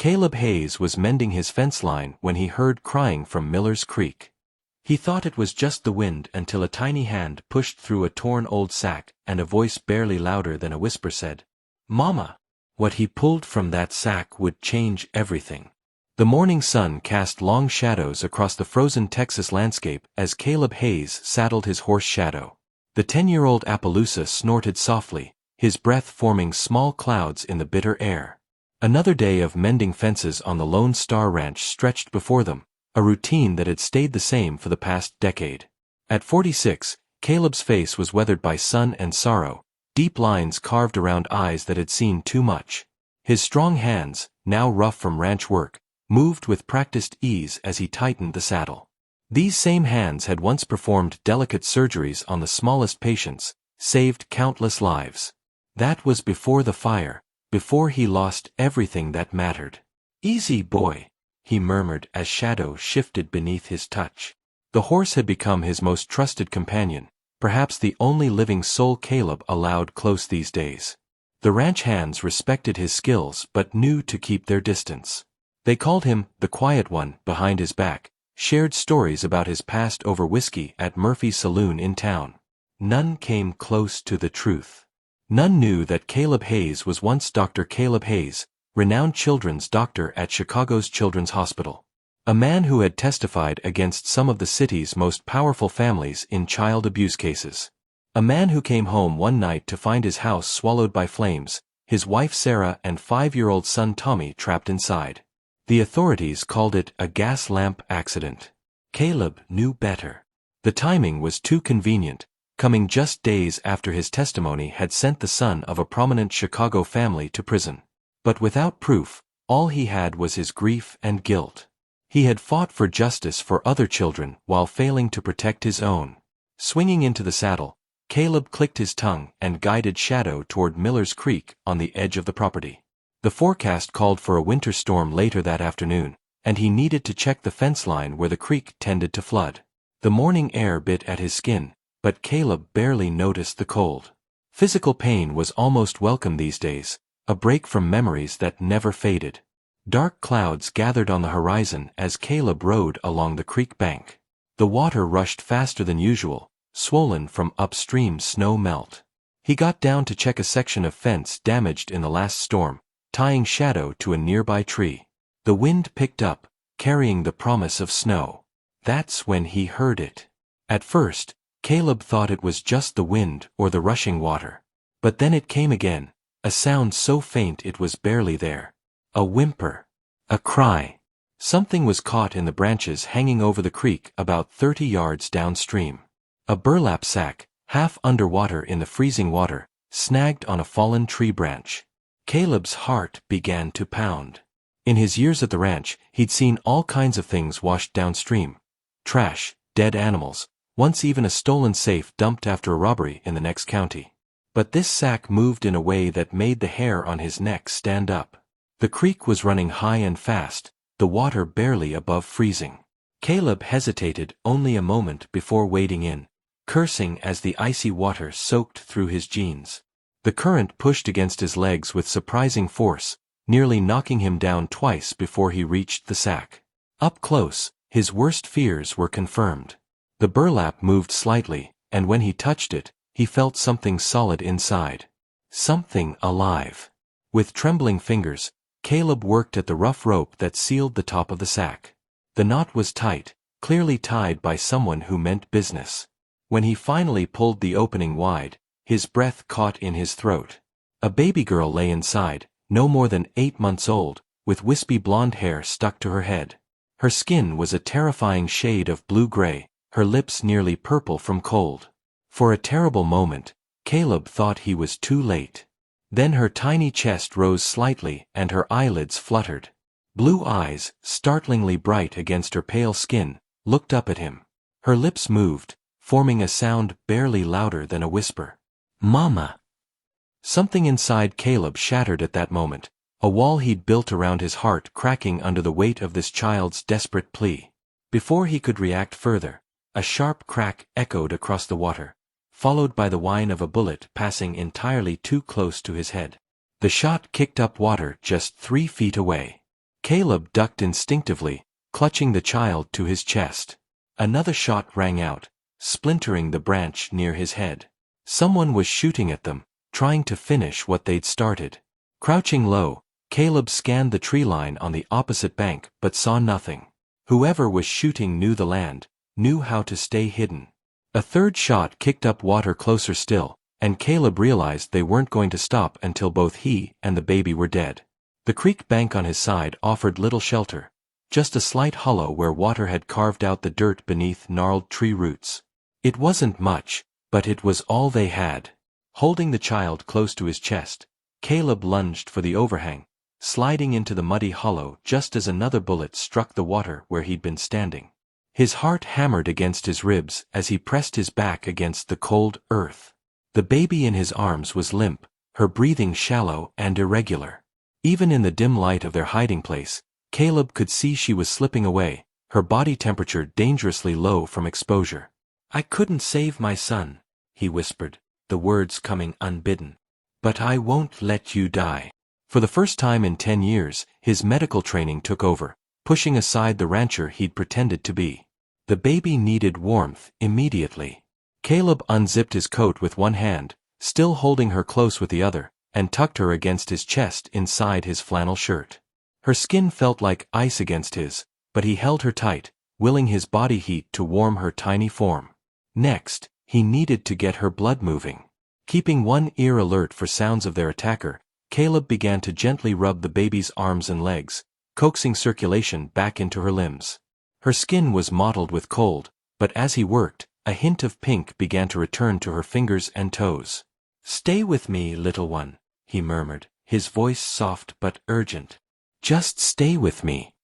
Caleb Hayes was mending his fence line when he heard crying from Miller's Creek. He thought it was just the wind until a tiny hand pushed through a torn old sack and a voice barely louder than a whisper said, "Mama!" What he pulled from that sack would change everything. The morning sun cast long shadows across the frozen Texas landscape as Caleb Hayes saddled his horse Shadow. The 10-year-old Appaloosa snorted softly, his breath forming small clouds in the bitter air. Another day of mending fences on the Lone Star Ranch stretched before them, a routine that had stayed the same for the past decade. At 46, Caleb's face was weathered by sun and sorrow, deep lines carved around eyes that had seen too much. His strong hands, now rough from ranch work, moved with practiced ease as he tightened the saddle. These same hands had once performed delicate surgeries on the smallest patients, saved countless lives. That was before the fire, before he lost everything that mattered. "Easy, boy," he murmured as Shadow shifted beneath his touch. The horse had become his most trusted companion, perhaps the only living soul Caleb allowed close these days. The ranch hands respected his skills but knew to keep their distance. They called him the quiet one behind his back, shared stories about his past over whiskey at Murphy's Saloon in town. None came close to the truth. None knew that Caleb Hayes was once Dr. Caleb Hayes, renowned children's doctor at Chicago's Children's Hospital. A man who had testified against some of the city's most powerful families in child abuse cases. A man who came home one night to find his house swallowed by flames, his wife Sarah and 5-year-old son Tommy trapped inside. The authorities called it a gas lamp accident. Caleb knew better. The timing was too convenient, coming just days after his testimony had sent the son of a prominent Chicago family to prison. But without proof, all he had was his grief and guilt. He had fought for justice for other children while failing to protect his own. Swinging into the saddle, Caleb clicked his tongue and guided Shadow toward Miller's Creek on the edge of the property. The forecast called for a winter storm later that afternoon, and he needed to check the fence line where the creek tended to flood. The morning air bit at his skin, but Caleb barely noticed the cold. Physical pain was almost welcome these days, a break from memories that never faded. Dark clouds gathered on the horizon as Caleb rode along the creek bank. The water rushed faster than usual, swollen from upstream snow melt. He got down to check a section of fence damaged in the last storm, tying Shadow to a nearby tree. The wind picked up, carrying the promise of snow. That's when he heard it. At first, Caleb thought it was just the wind or the rushing water. But then it came again, a sound so faint it was barely there. A whimper. A cry. Something was caught in the branches hanging over the creek about 30 yards downstream. A burlap sack, half underwater in the freezing water, snagged on a fallen tree branch. Caleb's heart began to pound. In his years at the ranch, he'd seen all kinds of things washed downstream. Trash, dead animals, once even a stolen safe dumped after a robbery in the next county. But this sack moved in a way that made the hair on his neck stand up. The creek was running high and fast, the water barely above freezing. Caleb hesitated only a moment before wading in, cursing as the icy water soaked through his jeans. The current pushed against his legs with surprising force, nearly knocking him down twice before he reached the sack. Up close, his worst fears were confirmed. The burlap moved slightly, and when he touched it, he felt something solid inside. Something alive. With trembling fingers, Caleb worked at the rough rope that sealed the top of the sack. The knot was tight, clearly tied by someone who meant business. When he finally pulled the opening wide, his breath caught in his throat. A baby girl lay inside, no more than 8 months old, with wispy blonde hair stuck to her head. Her skin was a terrifying shade of blue-gray, her lips nearly purple from cold. For a terrible moment, Caleb thought he was too late. Then her tiny chest rose slightly and her eyelids fluttered. Blue eyes, startlingly bright against her pale skin, looked up at him. Her lips moved, forming a sound barely louder than a whisper. "Mama." Something inside Caleb shattered at that moment, a wall he'd built around his heart cracking under the weight of this child's desperate plea. Before he could react further, a sharp crack echoed across the water, followed by the whine of a bullet passing entirely too close to his head. The shot kicked up water just 3 feet away. Caleb ducked instinctively, clutching the child to his chest. Another shot rang out, splintering the branch near his head. Someone was shooting at them, trying to finish what they'd started. Crouching low, Caleb scanned the tree line on the opposite bank but saw nothing. Whoever was shooting knew the land, knew how to stay hidden. A third shot kicked up water closer still, and Caleb realized they weren't going to stop until both he and the baby were dead. The creek bank on his side offered little shelter, just a slight hollow where water had carved out the dirt beneath gnarled tree roots. It wasn't much, but it was all they had. Holding the child close to his chest, Caleb lunged for the overhang, sliding into the muddy hollow just as another bullet struck the water where he'd been standing. His heart hammered against his ribs as he pressed his back against the cold earth. The baby in his arms was limp, her breathing shallow and irregular. Even in the dim light of their hiding place, Caleb could see she was slipping away, her body temperature dangerously low from exposure. "I couldn't save my son," he whispered, the words coming unbidden. "But I won't let you die." For the first time in 10 years, his medical training took over, pushing aside the rancher he'd pretended to be. The baby needed warmth immediately. Caleb unzipped his coat with one hand, still holding her close with the other, and tucked her against his chest inside his flannel shirt. Her skin felt like ice against his, but he held her tight, willing his body heat to warm her tiny form. Next, he needed to get her blood moving. Keeping one ear alert for sounds of their attacker, Caleb began to gently rub the baby's arms and legs, coaxing circulation back into her limbs. Her skin was mottled with cold, but as he worked, a hint of pink began to return to her fingers and toes. "Stay with me, little one," he murmured, his voice soft but urgent. "Just stay with me."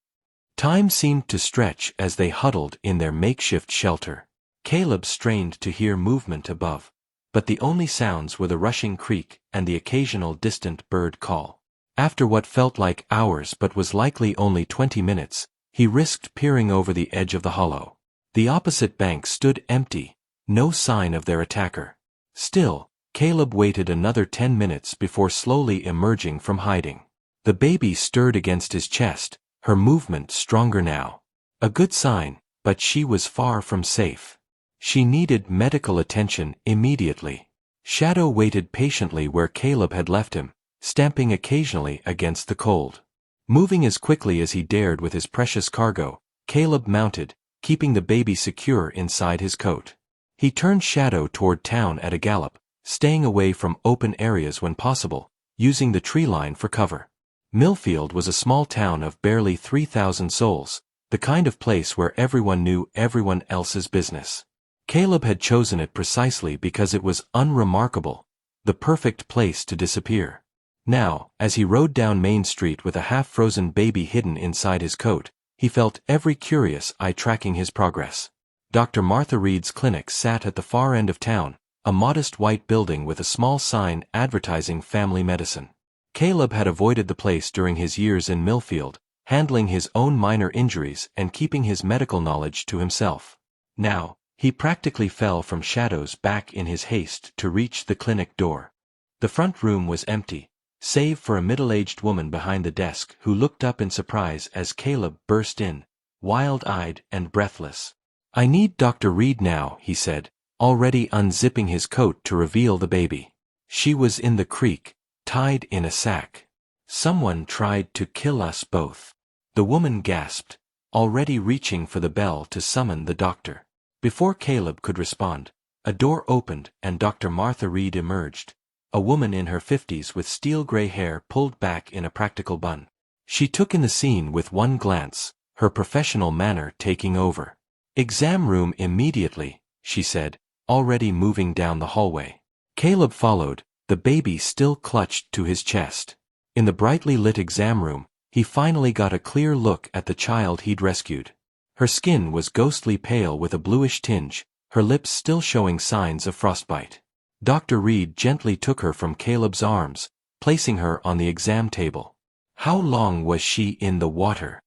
Time seemed to stretch as they huddled in their makeshift shelter. Caleb strained to hear movement above, but the only sounds were the rushing creek and the occasional distant bird call. After what felt like hours but was likely only 20 minutes, he risked peering over the edge of the hollow. The opposite bank stood empty, no sign of their attacker. Still, Caleb waited another 10 minutes before slowly emerging from hiding. The baby stirred against his chest, her movement stronger now. A good sign, but she was far from safe. She needed medical attention immediately. Shadow waited patiently where Caleb had left him, stamping occasionally against the cold. Moving as quickly as he dared with his precious cargo, Caleb mounted, keeping the baby secure inside his coat. He turned Shadow toward town at a gallop, staying away from open areas when possible, using the tree line for cover. Millfield was a small town of barely 3,000 souls, the kind of place where everyone knew everyone else's business. Caleb had chosen it precisely because it was unremarkable, the perfect place to disappear. Now, as he rode down Main Street with a half-frozen baby hidden inside his coat, he felt every curious eye tracking his progress. Dr. Martha Reed's clinic sat at the far end of town, a modest white building with a small sign advertising family medicine. Caleb had avoided the place during his years in Millfield, handling his own minor injuries and keeping his medical knowledge to himself. Now, he practically fell from Shadow's back in his haste to reach the clinic door. The front room was empty, save for a middle-aged woman behind the desk who looked up in surprise as Caleb burst in, wild-eyed and breathless. "I need Dr. Reed now," he said, already unzipping his coat to reveal the baby. She was in the creek, tied in a sack. "Someone tried to kill us both," the woman gasped, already reaching for the bell to summon the doctor. Before Caleb could respond, a door opened and Dr. Martha Reed emerged, a woman in her 50s with steel-gray hair pulled back in a practical bun. She took in the scene with one glance, her professional manner taking over. "Exam room immediately," she said, already moving down the hallway. Caleb followed, the baby still clutched to his chest. In the brightly lit exam room, he finally got a clear look at the child he'd rescued. Her skin was ghostly pale with a bluish tinge, her lips still showing signs of frostbite. Dr. Reed gently took her from Caleb's arms, placing her on the exam table. "How long was she in the water?"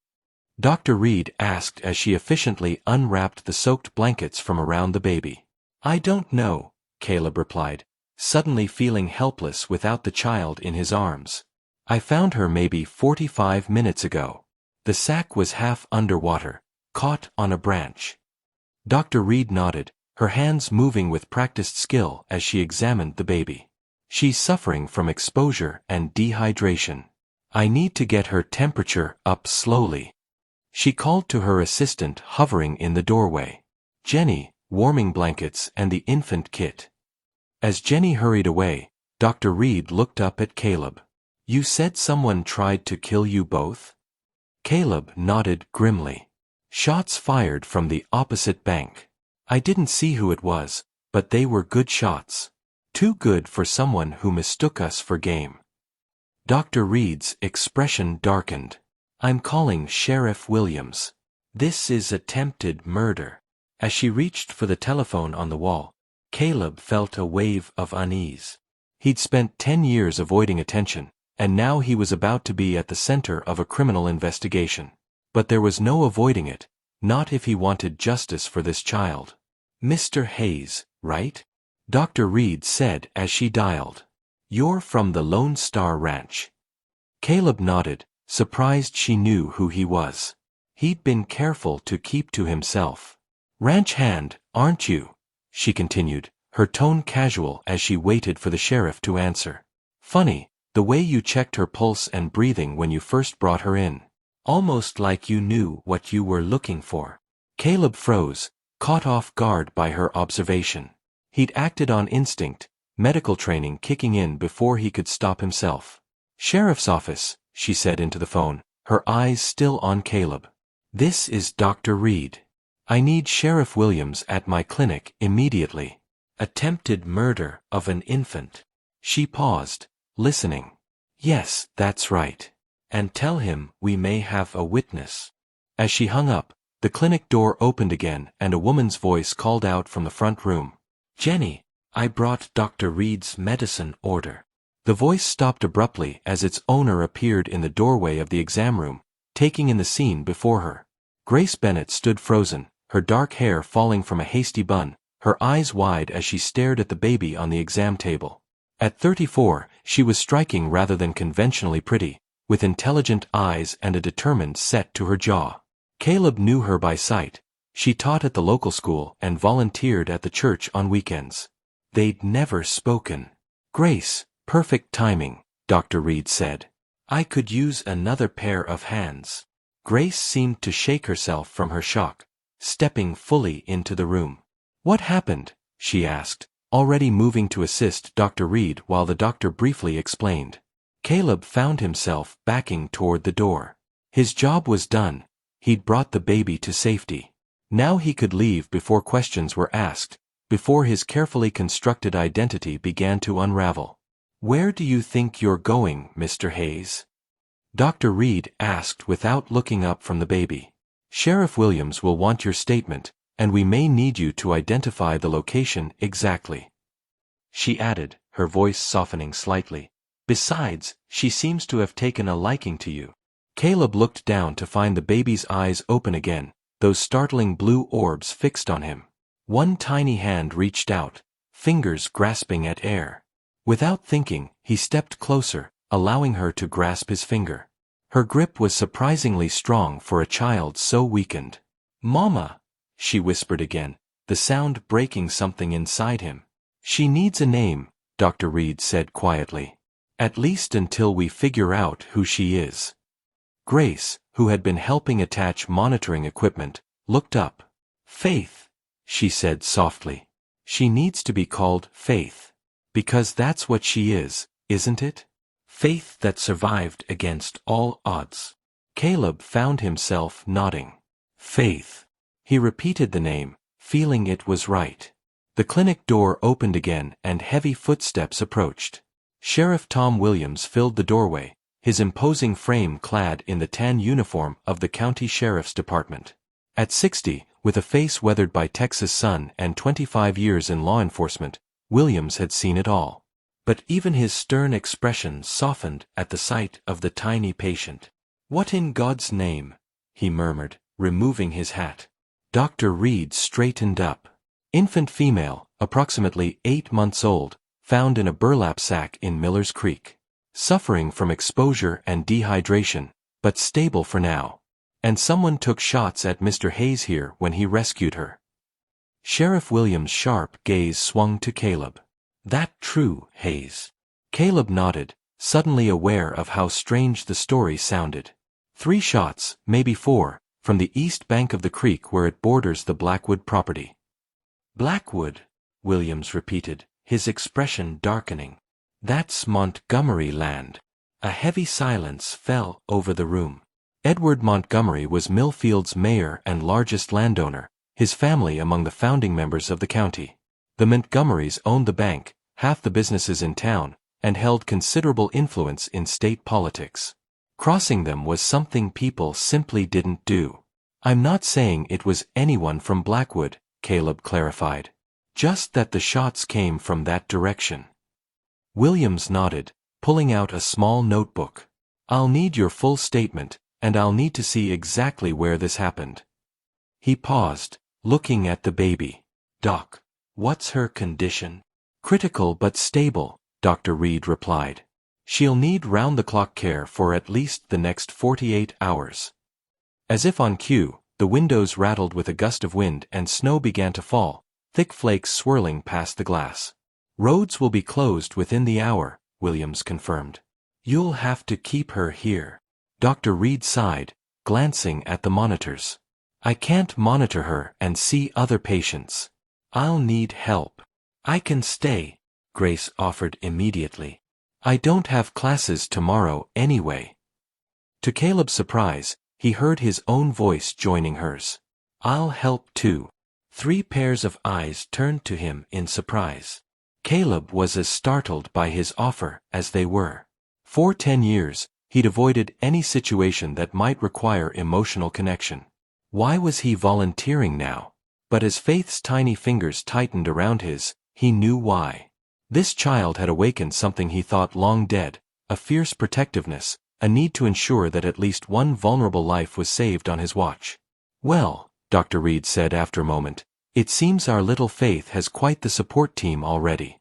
Dr. Reed asked as she efficiently unwrapped the soaked blankets from around the baby. "I don't know," Caleb replied, suddenly feeling helpless without the child in his arms. "I found her maybe 45 minutes ago." The sack was half underwater, caught on a branch. Dr. Reed nodded, her hands moving with practiced skill as she examined the baby. She's suffering from exposure and dehydration. I need to get her temperature up slowly. She called to her assistant hovering in the doorway. Jenny, warming blankets and the infant kit. As Jenny hurried away, Dr. Reed looked up at Caleb. You said someone tried to kill you both? Caleb nodded grimly. Shots fired from the opposite bank. I didn't see who it was, but they were good shots. Too good for someone who mistook us for game. Dr. Reed's expression darkened. I'm calling Sheriff Williams. This is attempted murder. As she reached for the telephone on the wall, Caleb felt a wave of unease. He'd spent 10 years avoiding attention, and now he was about to be at the center of a criminal investigation. But there was no avoiding it, not if he wanted justice for this child. Mr. Hayes, right? Dr. Reed said as she dialed. You're from the Lone Star Ranch. Caleb nodded, surprised she knew who he was. He'd been careful to keep to himself. Ranch hand, aren't you? She continued, her tone casual as she waited for the sheriff to answer. Funny, the way you checked her pulse and breathing when you first brought her in. Almost like you knew what you were looking for. Caleb froze, caught off guard by her observation. He'd acted on instinct, medical training kicking in before he could stop himself. Sheriff's office, she said into the phone, her eyes still on Caleb. This is Dr. Reed. I need Sheriff Williams at my clinic immediately. Attempted murder of an infant. She paused, listening. Yes, that's right. And tell him we may have a witness. As she hung up, the clinic door opened again and a woman's voice called out from the front room. Jenny, I brought Dr. Reed's medicine order. The voice stopped abruptly as its owner appeared in the doorway of the exam room, taking in the scene before her. Grace Bennett stood frozen, her dark hair falling from a hasty bun, her eyes wide as she stared at the baby on the exam table. At 34, she was striking rather than conventionally pretty, with intelligent eyes and a determined set to her jaw. Caleb knew her by sight. She taught at the local school and volunteered at the church on weekends. They'd never spoken. Grace, perfect timing, Dr. Reed said. I could use another pair of hands. Grace seemed to shake herself from her shock, stepping fully into the room. What happened? She asked, already moving to assist Dr. Reed while the doctor briefly explained. Caleb found himself backing toward the door. His job was done. He'd brought the baby to safety. Now he could leave before questions were asked, before his carefully constructed identity began to unravel. Where do you think you're going, Mr. Hayes? Dr. Reed asked without looking up from the baby. Sheriff Williams will want your statement, and we may need you to identify the location exactly. She added, her voice softening slightly. Besides, she seems to have taken a liking to you. Caleb looked down to find the baby's eyes open again, those startling blue orbs fixed on him. One tiny hand reached out, fingers grasping at air. Without thinking, he stepped closer, allowing her to grasp his finger. Her grip was surprisingly strong for a child so weakened. Mama, she whispered again, the sound breaking something inside him. She needs a name, Dr. Reed said quietly. At least until we figure out who she is. Grace, who had been helping attach monitoring equipment, looked up. Faith, she said softly. She needs to be called Faith. Because that's what she is, isn't it? Faith that survived against all odds. Caleb found himself nodding. Faith. He repeated the name, feeling it was right. The clinic door opened again and heavy footsteps approached. Sheriff Tom Williams filled the doorway, his imposing frame clad in the tan uniform of the county sheriff's department. At 60, with a face weathered by Texas sun and 25 years in law enforcement, Williams had seen it all. But even his stern expression softened at the sight of the tiny patient. What in God's name? He murmured, removing his hat. Dr. Reed straightened up. Infant female, approximately 8 months old, found in a burlap sack in Miller's Creek. Suffering from exposure and dehydration, but stable for now. And someone took shots at Mr. Hayes here when he rescued her. Sheriff Williams' sharp gaze swung to Caleb. That true, Hayes? Caleb nodded, suddenly aware of how strange the story sounded. 3 shots, maybe 4, from the east bank of the creek where it borders the Blackwood property. Blackwood, Williams repeated, his expression darkening. That's Montgomery land. A heavy silence fell over the room. Edward Montgomery was Millfield's mayor and largest landowner, his family among the founding members of the county. The Montgomerys owned the bank, half the businesses in town, and held considerable influence in state politics. Crossing them was something people simply didn't do. I'm not saying it was anyone from Blackwood, Caleb clarified. Just that the shots came from that direction. Williams nodded, pulling out a small notebook. I'll need your full statement, and I'll need to see exactly where this happened. He paused, looking at the baby. Doc, what's her condition? Critical but stable, Dr. Reed replied. She'll need round-the-clock care for at least the next 48 hours. As if on cue, the windows rattled with a gust of wind and snow began to fall, thick flakes swirling past the glass. Roads will be closed within the hour, Williams confirmed. You'll have to keep her here. Dr. Reed sighed, glancing at the monitors. I can't monitor her and see other patients. I'll need help. I can stay, Grace offered immediately. I don't have classes tomorrow anyway. To Caleb's surprise, he heard his own voice joining hers. I'll help too. 3 pairs of eyes turned to him in surprise. Caleb was as startled by his offer as they were. For 10 years, he'd avoided any situation that might require emotional connection. Why was he volunteering now? But as Faith's tiny fingers tightened around his, he knew why. This child had awakened something he thought long dead, a fierce protectiveness, a need to ensure that at least one vulnerable life was saved on his watch. Well, Dr. Reed said after a moment, it seems our little Faith has quite the support team already.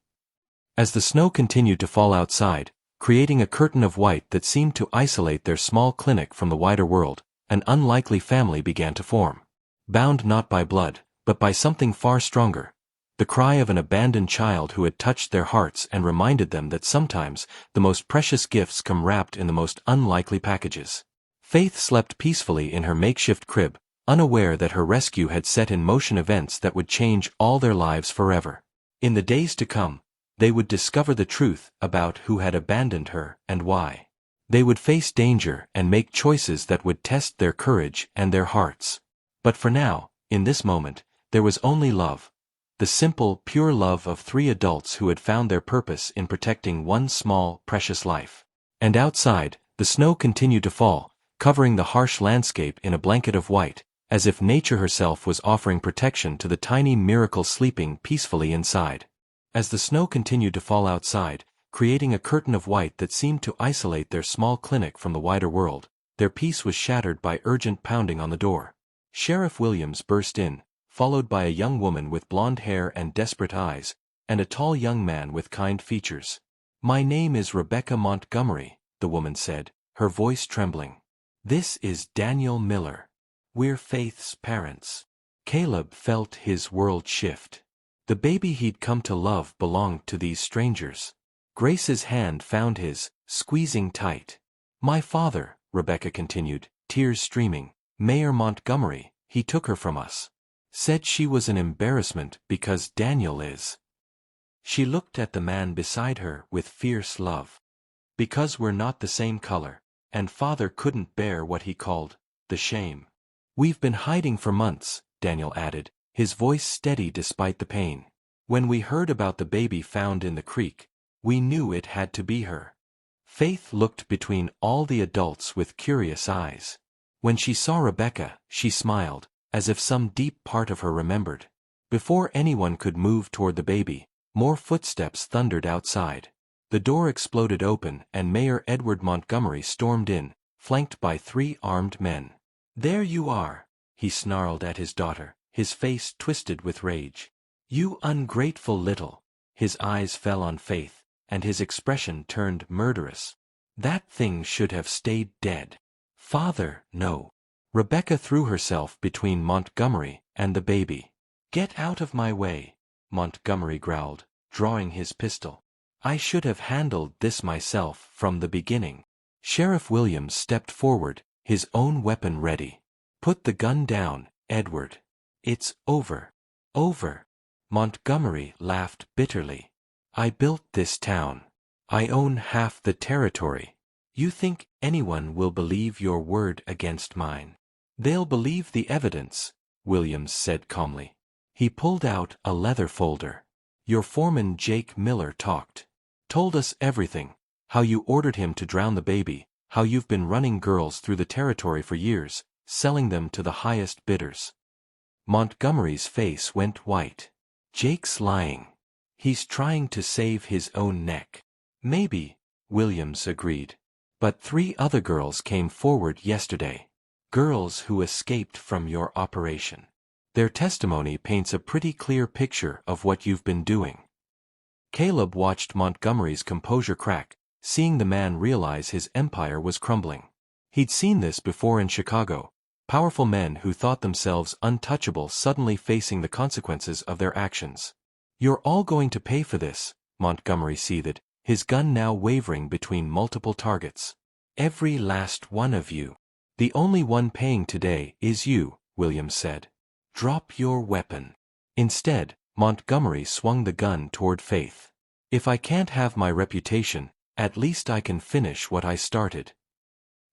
As the snow continued to fall outside, creating a curtain of white that seemed to isolate their small clinic from the wider world, an unlikely family began to form. Bound not by blood, but by something far stronger. The cry of an abandoned child who had touched their hearts and reminded them that sometimes the most precious gifts come wrapped in the most unlikely packages. Faith slept peacefully in her makeshift crib, unaware that her rescue had set in motion events that would change all their lives forever. In the days to come, they would discover the truth about who had abandoned her and why. They would face danger and make choices that would test their courage and their hearts. But for now, in this moment, there was only love. The simple, pure love of 3 adults who had found their purpose in protecting one small, precious life. And outside, the snow continued to fall, covering the harsh landscape in a blanket of white, as if nature herself was offering protection to the tiny miracle sleeping peacefully inside. As the snow continued to fall outside, creating a curtain of white that seemed to isolate their small clinic from the wider world, their peace was shattered by urgent pounding on the door. Sheriff Williams burst in, followed by a young woman with blonde hair and desperate eyes, and a tall young man with kind features. My name is Rebecca Montgomery, the woman said, her voice trembling. This is Daniel Miller. We're Faith's parents. Caleb felt his world shift. The baby he'd come to love belonged to these strangers. Grace's hand found his, squeezing tight. My father, Rebecca continued, tears streaming, Mayor Montgomery, he took her from us. Said she was an embarrassment because Daniel is. She looked at the man beside her with fierce love. Because we're not the same color, and father couldn't bear what he called the shame. We've been hiding for months, Daniel added, his voice steady despite the pain. When we heard about the baby found in the creek, we knew it had to be her. Faith looked between all the adults with curious eyes. When she saw Rebecca, she smiled, as if some deep part of her remembered. Before anyone could move toward the baby, more footsteps thundered outside. The door exploded open and Mayor Edward Montgomery stormed in, flanked by 3 armed men. There you are, he snarled at his daughter, his face twisted with rage. You ungrateful little. His eyes fell on Faith, and his expression turned murderous. That thing should have stayed dead. Father, no. Rebecca threw herself between Montgomery and the baby. "Get out of my way," Montgomery growled, drawing his pistol. "I should have handled this myself from the beginning." Sheriff Williams stepped forward, his own weapon ready. "Put the gun down, Edward. It's over. Over." Montgomery laughed bitterly. "I built this town. I own half the territory. You think anyone will believe your word against mine?" "They'll believe the evidence," Williams said calmly. He pulled out a leather folder. "Your foreman Jake Miller talked. Told us everything. How you ordered him to drown the baby, how you've been running girls through the territory for years, selling them to the highest bidders." Montgomery's face went white. "Jake's lying. He's trying to save his own neck." "Maybe," Williams agreed. "But 3 other girls came forward yesterday. Girls who escaped from your operation. Their testimony paints a pretty clear picture of what you've been doing." Caleb watched Montgomery's composure crack, seeing the man realize his empire was crumbling. He'd seen this before in Chicago, powerful men who thought themselves untouchable suddenly facing the consequences of their actions. "You're all going to pay for this," Montgomery seethed, his gun now wavering between multiple targets. "Every last one of you. The only one paying today is you," Williams said. "Drop your weapon." Instead, Montgomery swung the gun toward Faith. "If I can't have my reputation, at least I can finish what I started."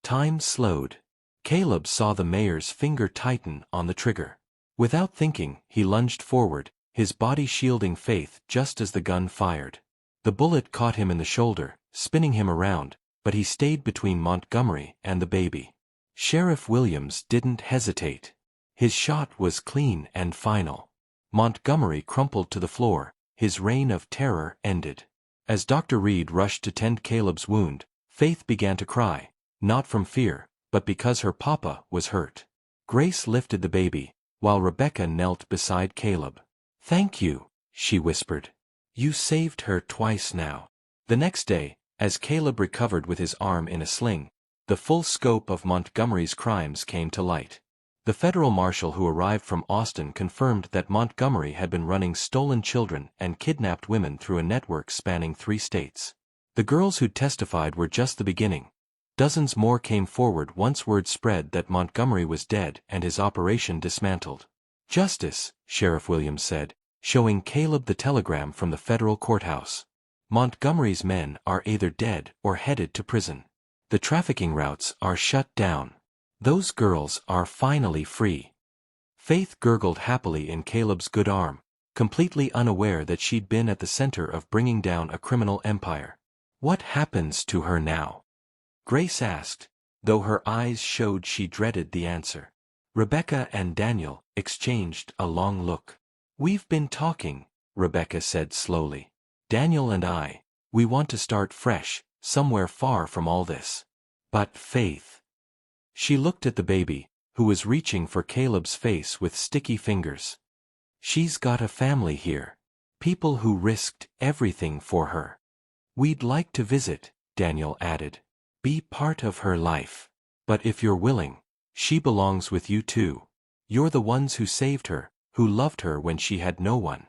Time slowed. Caleb saw the mayor's finger tighten on the trigger. Without thinking, he lunged forward, his body shielding Faith just as the gun fired. The bullet caught him in the shoulder, spinning him around, but he stayed between Montgomery and the baby. Sheriff Williams didn't hesitate. His shot was clean and final. Montgomery crumpled to the floor, his reign of terror ended. As Dr. Reed rushed to tend Caleb's wound, Faith began to cry, not from fear, but because her papa was hurt. Grace lifted the baby, while Rebecca knelt beside Caleb. "Thank you," she whispered. "You saved her twice now." The next day, as Caleb recovered with his arm in a sling, the full scope of Montgomery's crimes came to light. The federal marshal who arrived from Austin confirmed that Montgomery had been running stolen children and kidnapped women through a network spanning 3 states. The girls who'd testified were just the beginning. Dozens more came forward once word spread that Montgomery was dead and his operation dismantled. "Justice," Sheriff Williams said, showing Caleb the telegram from the federal courthouse. "Montgomery's men are either dead or headed to prison. The trafficking routes are shut down. Those girls are finally free." Faith gurgled happily in Caleb's good arm, completely unaware that she'd been at the center of bringing down a criminal empire. "What happens to her now?" Grace asked, though her eyes showed she dreaded the answer. Rebecca and Daniel exchanged a long look. "We've been talking," Rebecca said slowly. "Daniel and I, we want to start fresh, somewhere far from all this." "But Faith." She looked at the baby, who was reaching for Caleb's face with sticky fingers. "She's got a family here. People who risked everything for her. We'd like to visit," Daniel added. "Be part of her life. But if you're willing, she belongs with you too. You're the ones who saved her, who loved her when she had no one."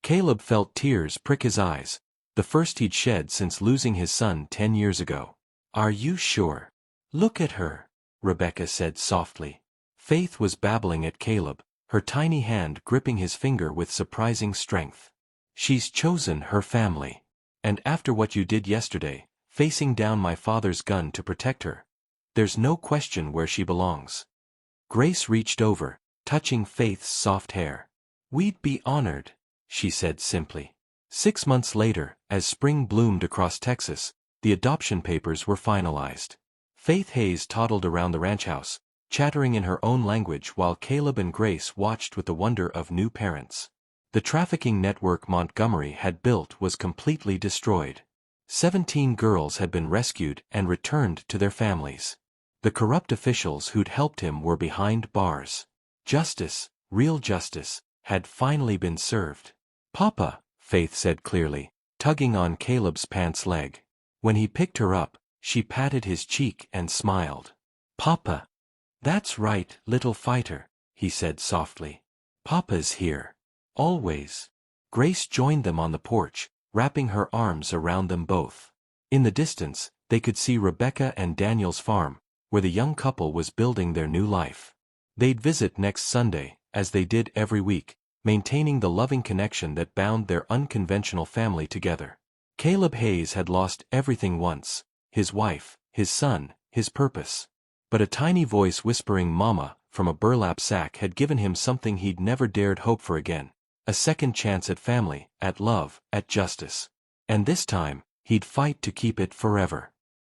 Caleb felt tears prick his eyes, the first he'd shed since losing his son 10 years ago. "Are you sure?" "Look at her," Rebecca said softly. Faith was babbling at Caleb, her tiny hand gripping his finger with surprising strength. "She's chosen her family. And after what you did yesterday, facing down my father's gun to protect her, there's no question where she belongs." Grace reached over, touching Faith's soft hair. "We'd be honored," she said simply. 6 months later, as spring bloomed across Texas, the adoption papers were finalized. Faith Hayes toddled around the ranch house, chattering in her own language while Caleb and Grace watched with the wonder of new parents. The trafficking network Montgomery had built was completely destroyed. 17 girls had been rescued and returned to their families. The corrupt officials who'd helped him were behind bars. Justice, real justice, had finally been served. "Papa," Faith said clearly, tugging on Caleb's pants leg. When he picked her up, she patted his cheek and smiled. "Papa." "That's right, little fighter," he said softly. "Papa's here. Always." Grace joined them on the porch, wrapping her arms around them both. In the distance, they could see Rebecca and Daniel's farm, where the young couple was building their new life. They'd visit next Sunday, as they did every week, maintaining the loving connection that bound their unconventional family together. Caleb Hayes had lost everything once: his wife, his son, his purpose. But a tiny voice whispering "Mama" from a burlap sack had given him something he'd never dared hope for again: a second chance at family, at love, at justice. And this time, he'd fight to keep it forever.